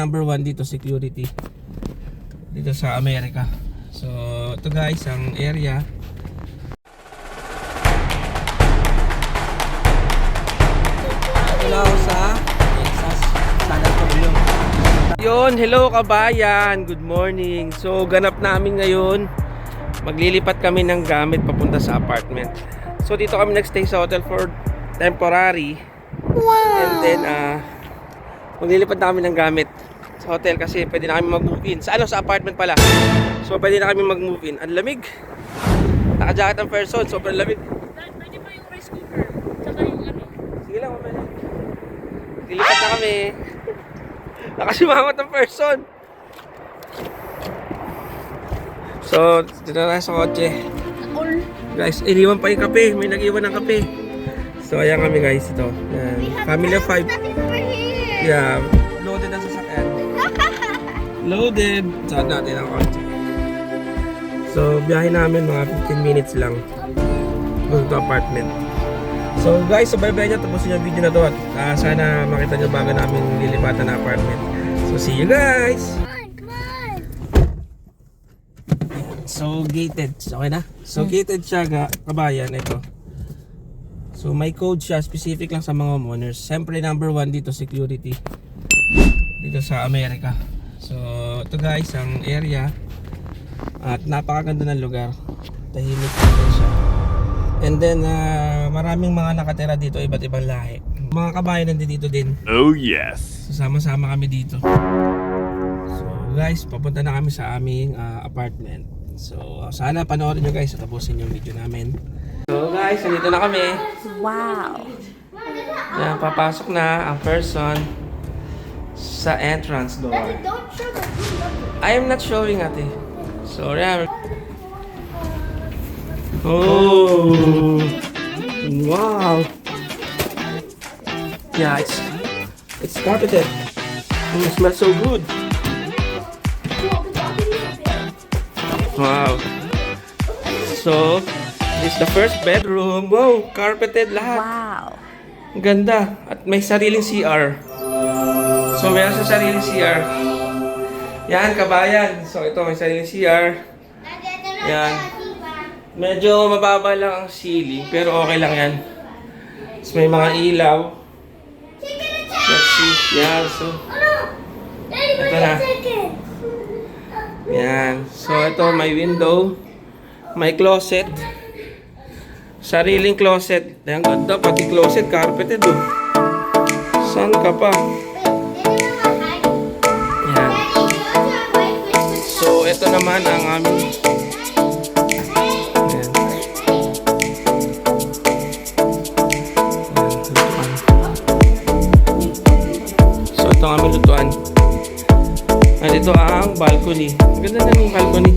Number 1 dito, security dito sa Amerika. So ito guys ang area. Hello sa Texas, San Antonio. Yun, hello kabayan, good morning. So ganap namin ngayon, maglilipat kami ng gamit papunta sa apartment. So dito kami nagstay sa hotel for temporary. Wow. And then maglilipat na kami ng gamit sa hotel kasi pwede na kami mag-move in. Sa apartment pala. So pwede na kami mag-move in. Ang lamig. Naka-jacket ang person, sobrang lamig. Pwede pa yung rice cooker. Tsaka yung ano. Sige lang, mamaya. Lilipat na kami. Nakasimangot ang person. So, dito na sa kotse. Guys, iniwan pa yung kape. May nag-iwan ng kape. So, ayan kami guys. Ito. Yan. Family of 5. Yeah. Loaded ang sasakyan. Loaded. Saan natin ang kotse. So, biyahe namin mga 15 minutes lang. Going to apartment. So guys, sabay-bay nyo, tapusin yung video na to at sana makita nyo bago namin lilipatan na apartment. So see you guys! Come on! So gated, okay na? So gated siya kabayan, ito. So may code siya, specific lang sa mga homeowners. Siyempre number 1 dito, security dito sa Amerika. So ito guys, ang area. At napakaganda ng lugar. Tahimik lang siya. And then maraming mga nakatira dito, iba't ibang lahi. Mga kabayan nandito din. Oh yes. So sama-sama kami dito. So guys, papunta na kami sa aming apartment. So sana panoorin nyo guys at tapusin yung video namin. So guys, nandito na kami. Wow! Yan, papasok na ang person sa entrance door. Don't show the food. I am not showing ate. So yeah. Oh, wow! Yeah, it's carpeted. It smells so good. Wow! So this is the first bedroom. Wow, carpeted lahat. Wow! Ang ganda at may sariling CR. So meron sa sariling CR. Yan kabayan. So ito may sariling CR. Yan. Medyo mababa lang ang ceiling, pero okay lang yan. Tapos may mga ilaw. Let's see. Yan, so ito na. Yan. So ito may window. May closet. Sariling closet. Ayan, ganda. Pati closet, carpeted oh. Saan ka pa? Yan. So ito naman ang aming ito ang aming lutuan. At ito ang balcony. Ang ganda ng balcony.